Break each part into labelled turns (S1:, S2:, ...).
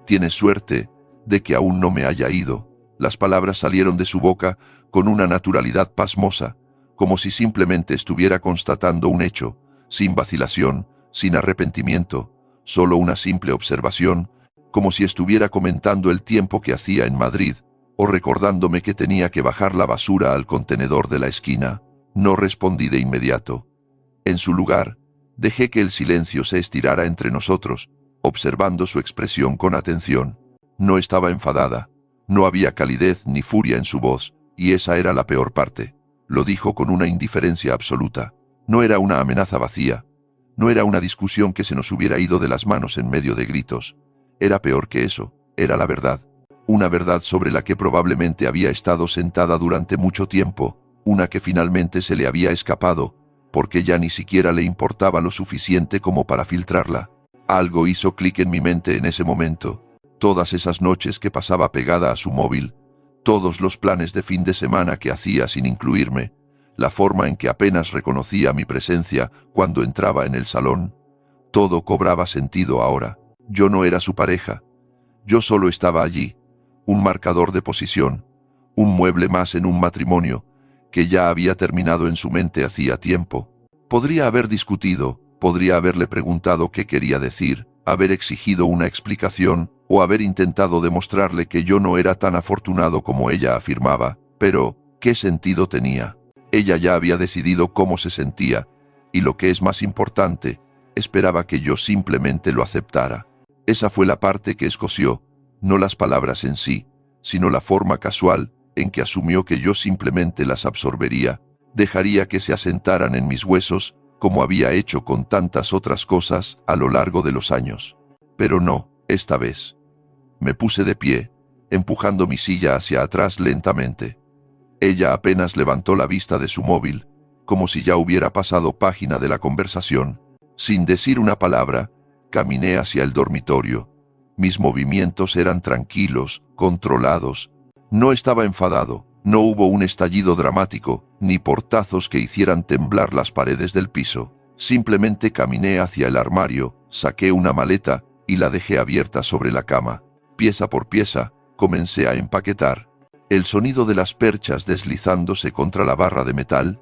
S1: Tienes suerte de que aún no me haya ido. Las palabras salieron de su boca con una naturalidad pasmosa, como si simplemente estuviera constatando un hecho, sin vacilación, sin arrepentimiento, solo una simple observación, como si estuviera comentando el tiempo que hacía en Madrid, o recordándome que tenía que bajar la basura al contenedor de la esquina. No respondí de inmediato. En su lugar, dejé que el silencio se estirara entre nosotros, observando su expresión con atención. No estaba enfadada, no había calidez ni furia en su voz, y esa era la peor parte. Lo dijo con una indiferencia absoluta. No era una amenaza vacía, no era una discusión que se nos hubiera ido de las manos en medio de gritos. Era peor que eso, era la verdad. Una verdad sobre la que probablemente había estado sentada durante mucho tiempo, una que finalmente se le había escapado, porque ya ni siquiera le importaba lo suficiente como para filtrarla. Algo hizo clic en mi mente en ese momento. Todas esas noches que pasaba pegada a su móvil, todos los planes de fin de semana que hacía sin incluirme, la forma en que apenas reconocía mi presencia cuando entraba en el salón, todo cobraba sentido ahora. Yo no era su pareja. Yo solo estaba allí, un marcador de posición, un mueble más en un matrimonio que ya había terminado en su mente hacía tiempo. Podría haber discutido, podría haberle preguntado qué quería decir, haber exigido una explicación o haber intentado demostrarle que yo no era tan afortunado como ella afirmaba, pero ¿qué sentido tenía? Ella ya había decidido cómo se sentía, y lo que es más importante, esperaba que yo simplemente lo aceptara. Esa fue la parte que escoció, no las palabras en sí, sino la forma casual en que asumió que yo simplemente las absorbería, dejaría que se asentaran en mis huesos, como había hecho con tantas otras cosas a lo largo de los años. Pero no, esta vez. Me puse de pie, empujando mi silla hacia atrás lentamente. Ella apenas levantó la vista de su móvil, como si ya hubiera pasado página de la conversación. Sin decir una palabra, caminé hacia el dormitorio. Mis movimientos eran tranquilos, controlados. No estaba enfadado, no hubo un estallido dramático, ni portazos que hicieran temblar las paredes del piso. Simplemente caminé hacia el armario, saqué una maleta y la dejé abierta sobre la cama. Pieza por pieza, comencé a empaquetar. El sonido de las perchas deslizándose contra la barra de metal,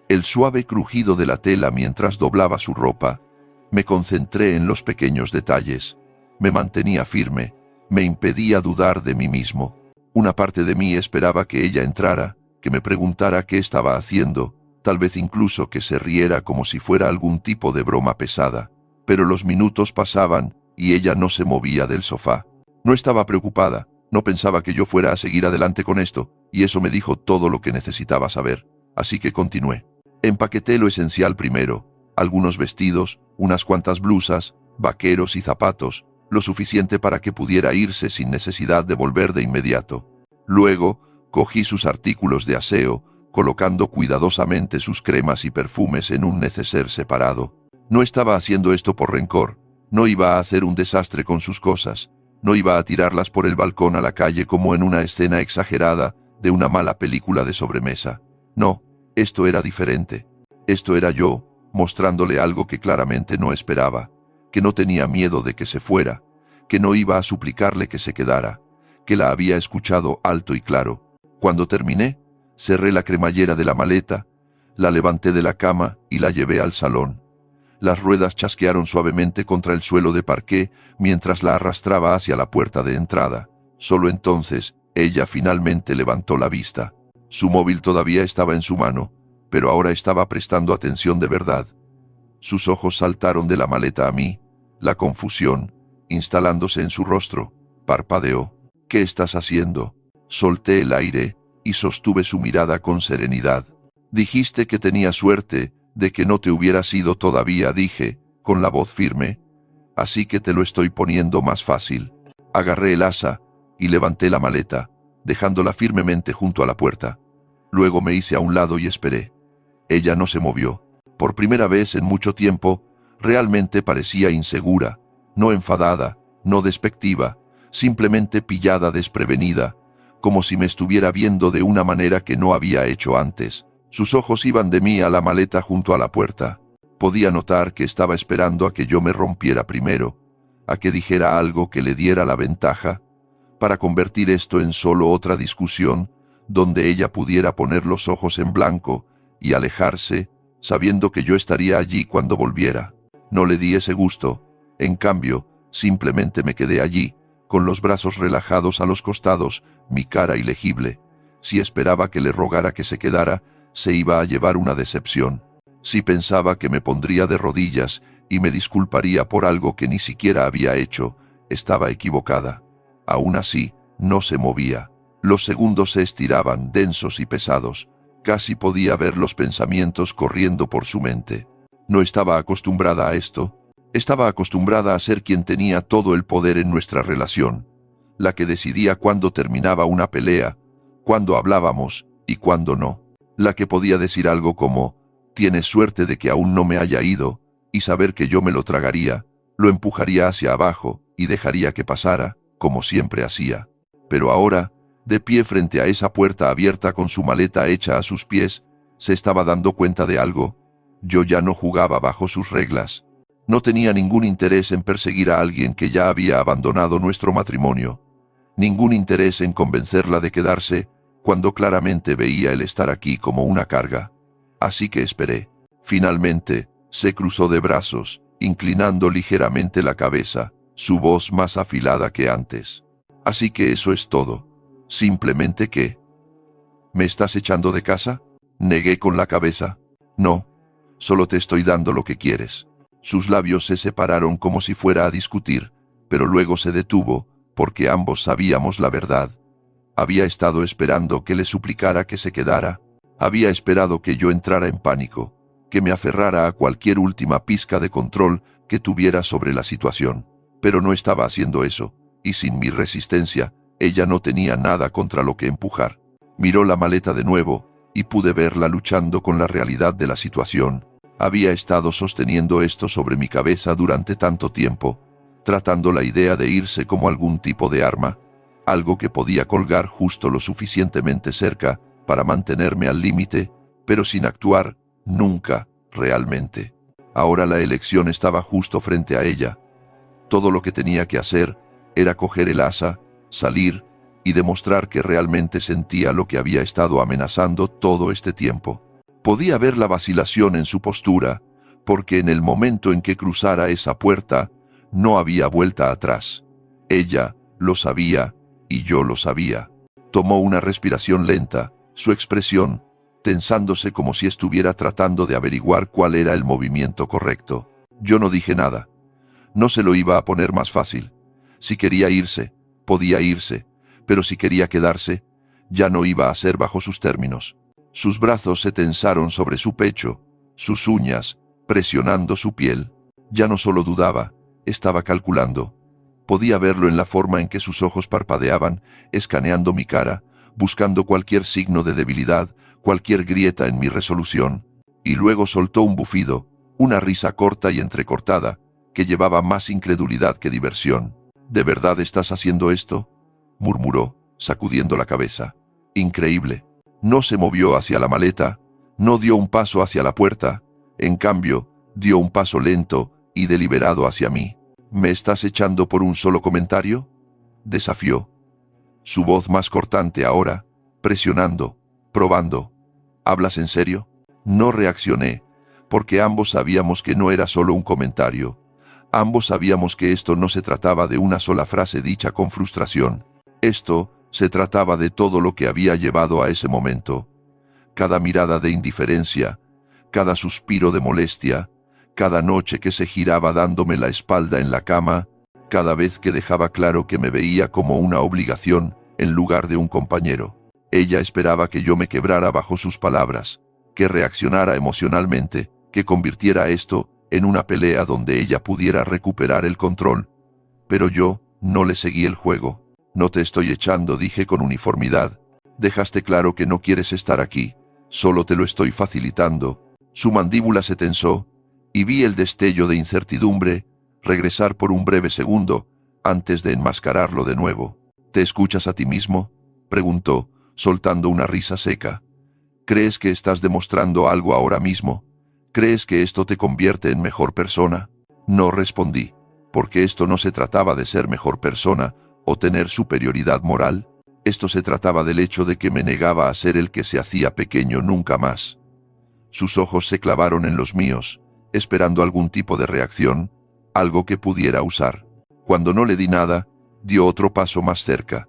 S1: el suave crujido de la tela mientras doblaba su ropa. Me concentré en los pequeños detalles. Me mantenía firme, me impedía dudar de mí mismo. Una parte de mí esperaba que ella entrara, que me preguntara qué estaba haciendo, tal vez incluso que se riera como si fuera algún tipo de broma pesada. Pero los minutos pasaban y ella no se movía del sofá. No estaba preocupada, no pensaba que yo fuera a seguir adelante con esto, y eso me dijo todo lo que necesitaba saber. Así que continué. Empaqueté lo esencial primero, algunos vestidos, unas cuantas blusas, vaqueros y zapatos, lo suficiente para que pudiera irse sin necesidad de volver de inmediato. Luego, cogí sus artículos de aseo, colocando cuidadosamente sus cremas y perfumes en un neceser separado. No estaba haciendo esto por rencor, no iba a hacer un desastre con sus cosas, no iba a tirarlas por el balcón a la calle como en una escena exagerada de una mala película de sobremesa. No, esto era diferente. Esto era yo, mostrándole algo que claramente no esperaba, que no tenía miedo de que se fuera, que no iba a suplicarle que se quedara, que la había escuchado alto y claro. Cuando terminé, cerré la cremallera de la maleta, la levanté de la cama y la llevé al salón. Las ruedas chasquearon suavemente contra el suelo de parqué mientras la arrastraba hacia la puerta de entrada. Solo entonces, ella finalmente levantó la vista. Su móvil todavía estaba en su mano, pero ahora estaba prestando atención de verdad. Sus ojos saltaron de la maleta a mí, la confusión, instalándose en su rostro. Parpadeó. «¿Qué estás haciendo?» Solté el aire y sostuve su mirada con serenidad. «Dijiste que tenía suerte de que no te hubieras ido todavía», dije, con la voz firme. «Así que te lo estoy poniendo más fácil». Agarré el asa y levanté la maleta, dejándola firmemente junto a la puerta. Luego me hice a un lado y esperé. Ella no se movió. Por primera vez en mucho tiempo, realmente parecía insegura, no enfadada, no despectiva, simplemente pillada desprevenida, como si me estuviera viendo de una manera que no había hecho antes. Sus ojos iban de mí a la maleta junto a la puerta. Podía notar que estaba esperando a que yo me rompiera primero. a que dijera algo que le diera la ventaja, para convertir esto en solo otra discusión, donde ella pudiera poner los ojos en blanco y alejarse, sabiendo que yo estaría allí cuando volviera. No le di ese gusto. En cambio, simplemente me quedé allí, con los brazos relajados a los costados, mi cara ilegible. Si esperaba que le rogara que se quedara, se iba a llevar una decepción. Si pensaba que me pondría de rodillas y me disculparía por algo que ni siquiera había hecho, estaba equivocada. Aún así, no se movía. Los segundos se estiraban, densos y pesados. Casi podía ver los pensamientos corriendo por su mente. No estaba acostumbrada a esto. Estaba acostumbrada a ser quien tenía todo el poder en nuestra relación, la que decidía cuándo terminaba una pelea, cuándo hablábamos y cuándo no. La que podía decir algo como, «Tienes suerte de que aún no me haya ido», y saber que yo me lo tragaría, lo empujaría hacia abajo y dejaría que pasara, como siempre hacía. Pero ahora, de pie frente a esa puerta abierta con su maleta hecha a sus pies, se estaba dando cuenta de algo. Yo ya no jugaba bajo sus reglas. No tenía ningún interés en perseguir a alguien que ya había abandonado nuestro matrimonio. Ningún interés en convencerla de quedarse, cuando claramente veía el estar aquí como una carga. Así que esperé. Finalmente, se cruzó de brazos, inclinando ligeramente la cabeza, su voz más afilada que antes. Así que eso es todo. Simplemente que... ¿Me estás echando de casa? Negué con la cabeza. No, solo te estoy dando lo que quieres. Sus labios se separaron como si fuera a discutir, pero luego se detuvo, porque ambos sabíamos la verdad. Había estado esperando que le suplicara que se quedara. Había esperado que yo entrara en pánico, que me aferrara a cualquier última pizca de control que tuviera sobre la situación. Pero no estaba haciendo eso, y sin mi resistencia, ella no tenía nada contra lo que empujar. Miró la maleta de nuevo, y pude verla luchando con la realidad de la situación. Había estado sosteniendo esto sobre mi cabeza durante tanto tiempo, tratando la idea de irse como algún tipo de arma, algo que podía colgar justo lo suficientemente cerca para mantenerme al límite, pero sin actuar, nunca, realmente. Ahora la elección estaba justo frente a ella. Todo lo que tenía que hacer era coger el asa, salir y demostrar que realmente sentía lo que había estado amenazando todo este tiempo. Podía ver la vacilación en su postura, porque en el momento en que cruzara esa puerta, no había vuelta atrás. Ella lo sabía y yo lo sabía. Tomó una respiración lenta, su expresión tensándose como si estuviera tratando de averiguar cuál era el movimiento correcto. Yo no dije nada. No se lo iba a poner más fácil. Si quería irse, podía irse, pero si quería quedarse, ya no iba a ser bajo sus términos. Sus brazos se tensaron sobre su pecho, sus uñas presionando su piel. Ya no solo dudaba, estaba calculando. Podía verlo en la forma en que sus ojos parpadeaban, escaneando mi cara, buscando cualquier signo de debilidad, cualquier grieta en mi resolución. Y luego soltó un bufido, una risa corta y entrecortada, que llevaba más incredulidad que diversión. ¿De verdad estás haciendo esto?, murmuró, sacudiendo la cabeza. Increíble. No se movió hacia la maleta, no dio un paso hacia la puerta, en cambio, dio un paso lento y deliberado hacia mí. ¿Me estás echando por un solo comentario?, desafió. Su voz más cortante ahora, presionando, probando. ¿Hablas en serio? No reaccioné, porque ambos sabíamos que no era solo un comentario. Ambos sabíamos que esto no se trataba de una sola frase dicha con frustración. Esto se trataba de todo lo que había llevado a ese momento. Cada mirada de indiferencia, cada suspiro de molestia, cada noche que se giraba dándome la espalda en la cama, cada vez que dejaba claro que me veía como una obligación en lugar de un compañero. Ella esperaba que yo me quebrara bajo sus palabras, que reaccionara emocionalmente, que convirtiera esto en una pelea donde ella pudiera recuperar el control. Pero yo no le seguí el juego. No te estoy echando, dije con uniformidad. Dejaste claro que no quieres estar aquí. Solo te lo estoy facilitando. Su mandíbula se tensó, y vi el destello de incertidumbre regresar por un breve segundo, antes de enmascararlo de nuevo. ¿Te escuchas a ti mismo?, preguntó, soltando una risa seca. ¿Crees que estás demostrando algo ahora mismo? ¿Crees que esto te convierte en mejor persona? No respondí. porque esto no se trataba de ser mejor persona o tener superioridad moral. Esto se trataba del hecho de que me negaba a ser el que se hacía pequeño nunca más. Sus ojos se clavaron en los míos, esperando algún tipo de reacción, algo que pudiera usar. Cuando no le di nada, dio otro paso más cerca,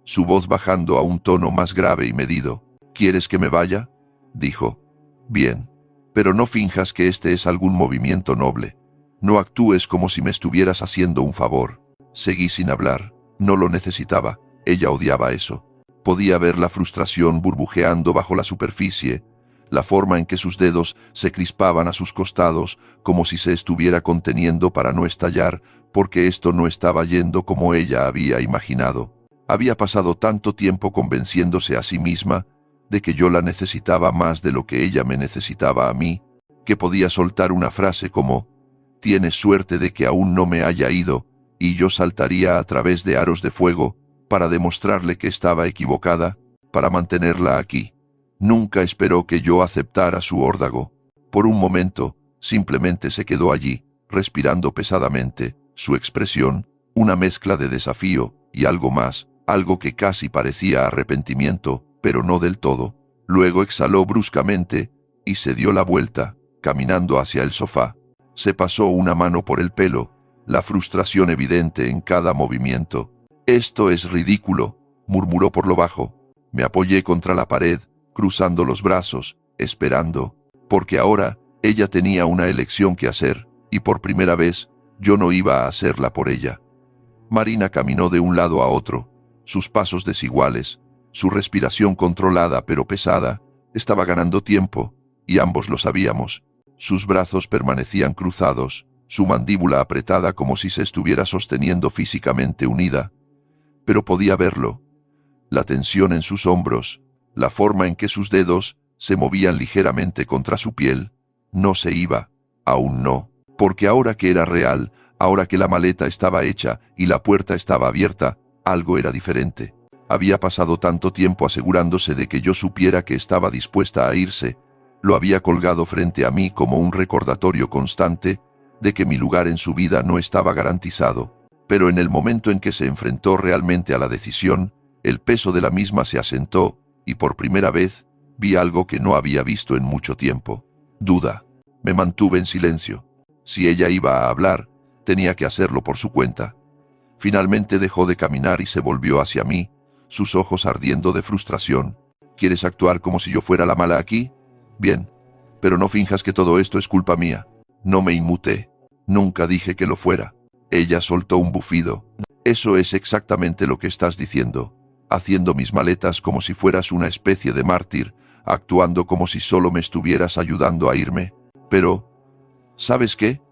S1: su voz bajando a un tono más grave y medido. ¿Quieres que me vaya?, dijo. Bien. Pero no finjas que este es algún movimiento noble. No actúes como si me estuvieras haciendo un favor. Seguí sin hablar. No lo necesitaba. Ella odiaba eso. Podía ver la frustración burbujeando bajo la superficie, la forma en que sus dedos se crispaban a sus costados como si se estuviera conteniendo para no estallar, porque esto no estaba yendo como ella había imaginado. Había pasado tanto tiempo convenciéndose a sí misma de que yo la necesitaba más de lo que ella me necesitaba a mí, que podía soltar una frase como «Tienes suerte de que aún no me haya ido», y yo saltaría a través de aros de fuego para demostrarle que estaba equivocada, para mantenerla aquí. Nunca esperó que yo aceptara su órdago. Por un momento, simplemente se quedó allí, respirando pesadamente, su expresión, una mezcla de desafío y algo más, algo que casi parecía arrepentimiento, pero no del todo. Luego exhaló bruscamente y se dio la vuelta, caminando hacia el sofá. Se pasó una mano por el pelo, la frustración evidente en cada movimiento. «Esto es ridículo», murmuró por lo bajo. Me apoyé contra la pared, cruzando los brazos, esperando, porque ahora ella tenía una elección que hacer, y por primera vez yo no iba a hacerla por ella. Marina caminó de un lado a otro, sus pasos desiguales, su respiración controlada pero pesada. Estaba ganando tiempo, y ambos lo sabíamos. Sus brazos permanecían cruzados, su mandíbula apretada como si se estuviera sosteniendo físicamente unida. Pero podía verlo. La tensión en sus hombros, la forma en que sus dedos se movían ligeramente contra su piel. No se iba, aún no, porque ahora que era real, ahora que la maleta estaba hecha y la puerta estaba abierta, algo era diferente. Había pasado tanto tiempo asegurándose de que yo supiera que estaba dispuesta a irse. Lo había colgado frente a mí como un recordatorio constante de que mi lugar en su vida no estaba garantizado. Pero en el momento en que se enfrentó realmente a la decisión, el peso de la misma se asentó, y por primera vez vi algo que no había visto en mucho tiempo. Duda. Me mantuve en silencio. Si ella iba a hablar, tenía que hacerlo por su cuenta. Finalmente dejó de caminar y se volvió hacia mí, sus ojos ardiendo de frustración. ¿Quieres actuar como si yo fuera la mala aquí? Bien, pero no finjas que todo esto es culpa mía. No me inmuté. Nunca dije que lo fuera. Ella soltó un bufido. Eso es exactamente lo que estás diciendo. Haciendo mis maletas como si fueras una especie de mártir, actuando como si solo me estuvieras ayudando a irme. Pero, ¿sabes qué?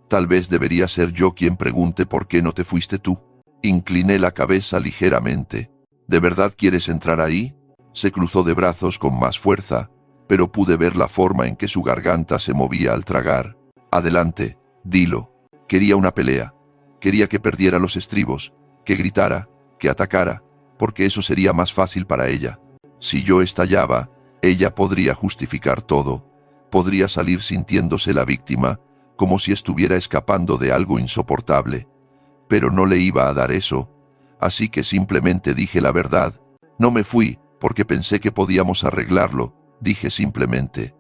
S1: Tal vez debería ser yo quien pregunte por qué no te fuiste tú. Incliné la cabeza ligeramente. ¿De verdad quieres entrar ahí? Se cruzó de brazos con más fuerza, pero pude ver la forma en que su garganta se movía al tragar. Adelante, dilo. Quería una pelea. Quería que perdiera los estribos, que gritara, que atacara, porque eso sería más fácil para ella. Si yo estallaba, ella podría justificar todo. Podría salir sintiéndose la víctima, como si estuviera escapando de algo insoportable. Pero no le iba a dar eso, así que simplemente dije la verdad. No me fui, porque pensé que podíamos arreglarlo, dije simplemente.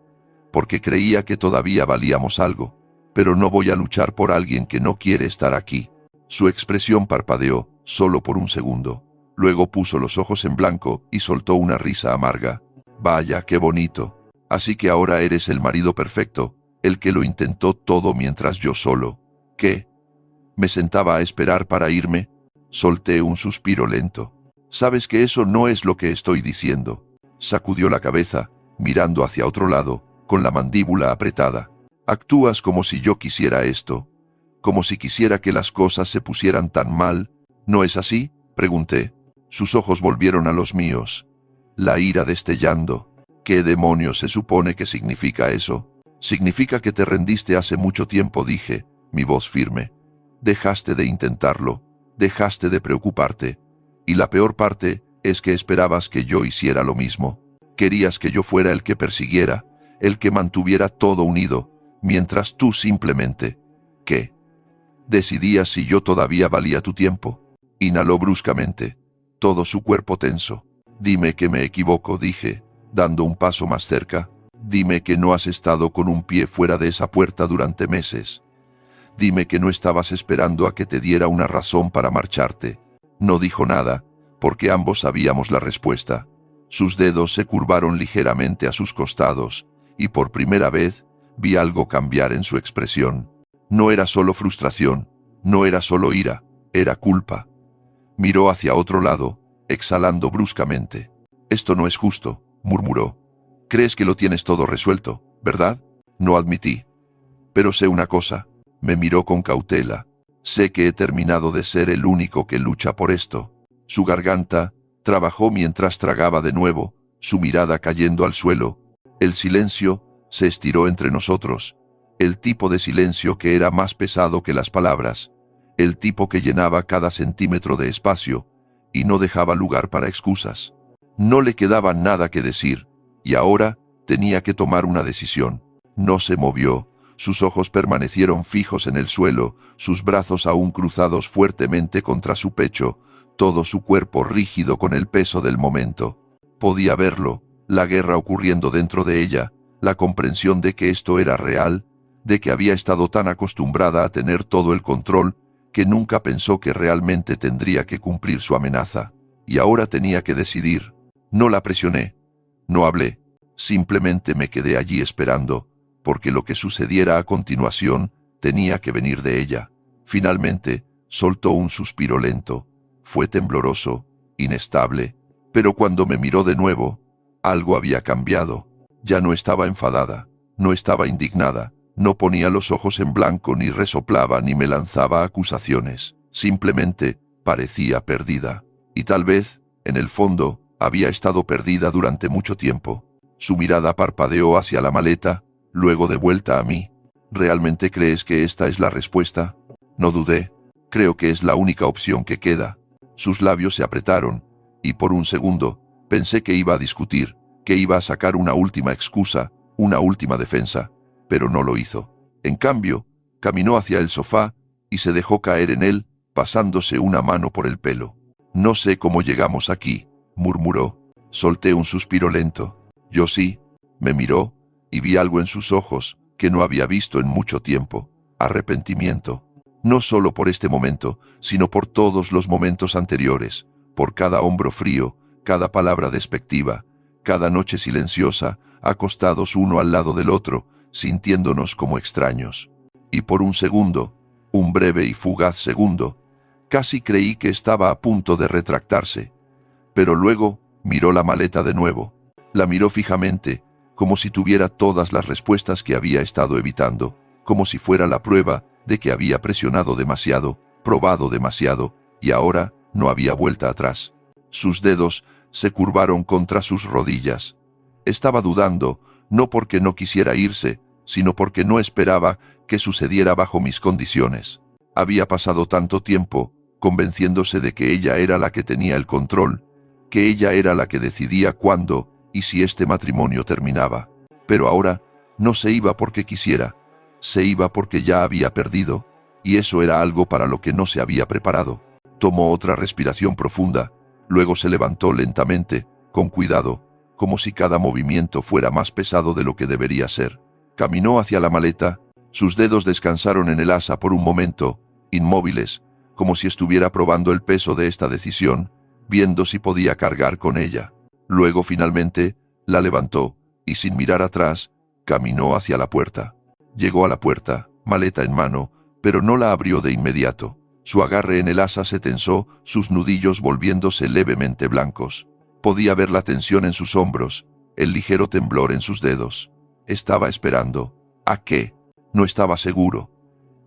S1: Porque creía que todavía valíamos algo. Pero no voy a luchar por alguien que no quiere estar aquí. Su expresión parpadeó, solo por un segundo. Luego puso los ojos en blanco y soltó una risa amarga. Vaya, qué bonito. Así que ahora eres el marido perfecto, el que lo intentó todo mientras yo solo. ¿Qué? ¿Me sentaba a esperar para irme? Solté un suspiro lento. Sabes que eso no es lo que estoy diciendo. Sacudió la cabeza, mirando hacia otro lado, con la mandíbula apretada. Actúas como si yo quisiera esto, como si quisiera que las cosas se pusieran tan mal. ¿No es así?, pregunté. Sus ojos volvieron a los míos, la ira destellando. ¿Qué demonios se supone que significa eso? Significa que te rendiste hace mucho tiempo, dije, mi voz firme. Dejaste de intentarlo, dejaste de preocuparte. Y la peor parte es que esperabas que yo hiciera lo mismo. Querías que yo fuera el que persiguiera, el que mantuviera todo unido, mientras tú simplemente... ¿Qué? Decidías si yo todavía valía tu tiempo. Inhaló bruscamente, todo su cuerpo tenso. Dime que me equivoco, dije, dando un paso más cerca. Dime que no has estado con un pie fuera de esa puerta durante meses. Dime que no estabas esperando a que te diera una razón para marcharte. No dijo nada, porque ambos sabíamos la respuesta. Sus dedos se curvaron ligeramente a sus costados, y por primera vez vi algo cambiar en su expresión. No era solo frustración, no era solo ira, era culpa. Miró hacia otro lado, exhalando bruscamente. Esto no es justo, murmuró. Crees que lo tienes todo resuelto, ¿verdad? No admití. Pero sé una cosa, me miró con cautela. Sé que he terminado de ser el único que lucha por esto. Su garganta trabajó mientras tragaba de nuevo, su mirada cayendo al suelo. El silencio se estiró entre nosotros, el tipo de silencio que era más pesado que las palabras, el tipo que llenaba cada centímetro de espacio y no dejaba lugar para excusas. No le quedaba nada que decir, y ahora tenía que tomar una decisión. No se movió, sus ojos permanecieron fijos en el suelo, sus brazos aún cruzados fuertemente contra su pecho, todo su cuerpo rígido con el peso del momento. Podía verlo, la guerra ocurriendo dentro de ella, la comprensión de que esto era real, de que había estado tan acostumbrada a tener todo el control, que nunca pensó que realmente tendría que cumplir su amenaza. Y ahora tenía que decidir. No la presioné, no hablé, simplemente me quedé allí esperando, porque lo que sucediera a continuación tenía que venir de ella. Finalmente, soltó un suspiro lento. Fue tembloroso, inestable, pero cuando me miró de nuevo, algo había cambiado. Ya no estaba enfadada, no estaba indignada, no ponía los ojos en blanco, ni resoplaba, ni me lanzaba acusaciones. Simplemente parecía perdida. Y tal vez, en el fondo, había estado perdida durante mucho tiempo. Su mirada parpadeó hacia la maleta, luego de vuelta a mí. ¿Realmente crees que esta es la respuesta? No dudé. Creo que es la única opción que queda. Sus labios se apretaron, y por un segundo, pensé que iba a discutir, que iba a sacar una última excusa, una última defensa, pero no lo hizo. En cambio, caminó hacia el sofá y se dejó caer en él, pasándose una mano por el pelo. No sé cómo llegamos aquí, murmuró. Solté un suspiro lento. Yo sí. Me miró, y vi algo en sus ojos que no había visto en mucho tiempo. Arrepentimiento. No solo por este momento, sino por todos los momentos anteriores, por cada hombro frío, cada palabra despectiva, cada noche silenciosa, acostados uno al lado del otro, sintiéndonos como extraños. Y por un segundo, un breve y fugaz segundo, casi creí que estaba a punto de retractarse. Pero luego miró la maleta de nuevo. La miró fijamente, como si tuviera todas las respuestas que había estado evitando, como si fuera la prueba de que había presionado demasiado, probado demasiado, y ahora no había vuelta atrás. Sus dedos se curvaron contra sus rodillas. Estaba dudando, no porque no quisiera irse, sino porque no esperaba que sucediera bajo mis condiciones. Había pasado tanto tiempo convenciéndose de que ella era la que tenía el control, que ella era la que decidía cuándo y si este matrimonio terminaba. Pero ahora no se iba porque quisiera, se iba porque ya había perdido, y eso era algo para lo que no se había preparado. Tomó otra respiración profunda, luego se levantó lentamente, con cuidado, como si cada movimiento fuera más pesado de lo que debería ser. Caminó hacia la maleta, sus dedos descansaron en el asa por un momento, inmóviles, como si estuviera probando el peso de esta decisión, viendo si podía cargar con ella. Luego, finalmente, la levantó, y sin mirar atrás, caminó hacia la puerta. Llegó a la puerta, maleta en mano, pero no la abrió de inmediato. Su agarre en el asa se tensó, sus nudillos volviéndose levemente blancos. Podía ver la tensión en sus hombros, el ligero temblor en sus dedos. Estaba esperando. ¿A qué? No estaba seguro.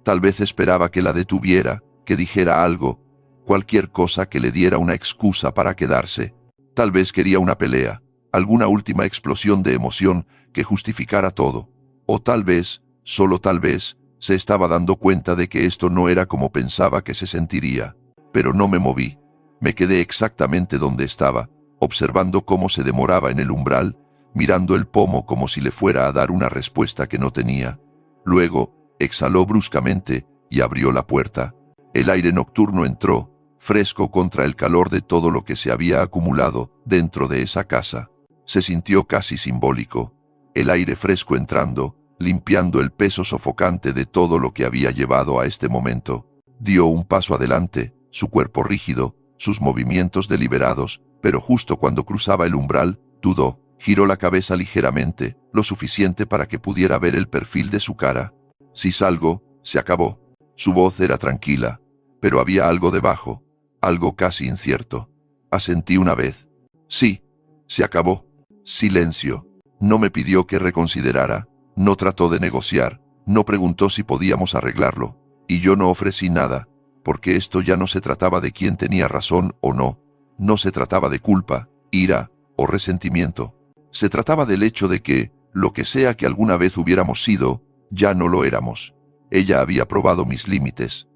S1: Tal vez esperaba que la detuviera, que dijera algo, cualquier cosa que le diera una excusa para quedarse. Tal vez quería una pelea, alguna última explosión de emoción que justificara todo. O tal vez, solo tal vez, se estaba dando cuenta de que esto no era como pensaba que se sentiría. Pero no me moví. Me quedé exactamente donde estaba, observando cómo se demoraba en el umbral, mirando el pomo como si le fuera a dar una respuesta que no tenía. Luego, exhaló bruscamente y abrió la puerta. El aire nocturno entró, fresco contra el calor de todo lo que se había acumulado dentro de esa casa. Se sintió casi simbólico. El aire fresco entrando, limpiando el peso sofocante de todo lo que había llevado a este momento. Dio un paso adelante, su cuerpo rígido, sus movimientos deliberados, pero justo cuando cruzaba el umbral, dudó, giró la cabeza ligeramente, lo suficiente para que pudiera ver el perfil de su cara. Si salgo, se acabó. Su voz era tranquila, pero había algo debajo, algo casi incierto. Asentí una vez. Sí, se acabó. Silencio. No me pidió que reconsiderara, no trató de negociar, no preguntó si podíamos arreglarlo, y yo no ofrecí nada, porque esto ya no se trataba de quién tenía razón o no, no se trataba de culpa, ira o resentimiento. Se trataba del hecho de que, lo que sea que alguna vez hubiéramos sido, ya no lo éramos. Ella había probado mis límites,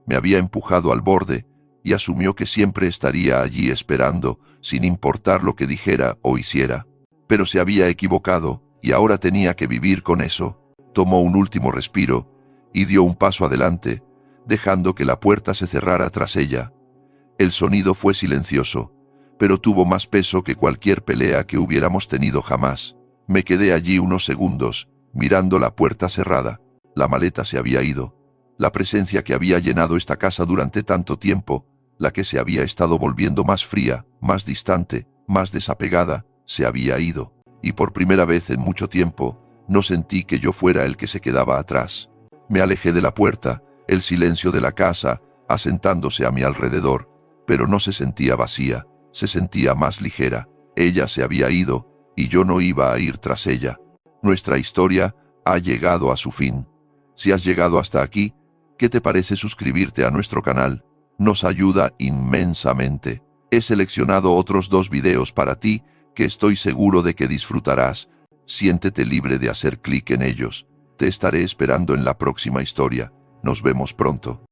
S1: me había empujado al borde, y asumió que siempre estaría allí esperando, sin importar lo que dijera o hiciera. Pero se había equivocado, y ahora tenía que vivir con eso. Tomó un último respiro, y dio un paso adelante, dejando que la puerta se cerrara tras ella. El sonido fue silencioso, pero tuvo más peso que cualquier pelea que hubiéramos tenido jamás. Me quedé allí unos segundos, mirando la puerta cerrada. La maleta se había ido. La presencia que había llenado esta casa durante tanto tiempo, la que se había estado volviendo más fría, más distante, más desapegada, se había ido. Y por primera vez en mucho tiempo, no sentí que yo fuera el que se quedaba atrás. Me alejé de la puerta, el silencio de la casa, asentándose a mi alrededor, pero no se sentía vacía, se sentía más ligera. Ella se había ido, y yo no iba a ir tras ella. Nuestra historia ha llegado a su fin. Si has llegado hasta aquí, ¿qué te parece suscribirte a nuestro canal? Nos ayuda inmensamente. He seleccionado otros 2 videos para ti, que estoy seguro de que disfrutarás. Siéntete libre de hacer clic en ellos. Te estaré esperando en la próxima historia. Nos vemos pronto.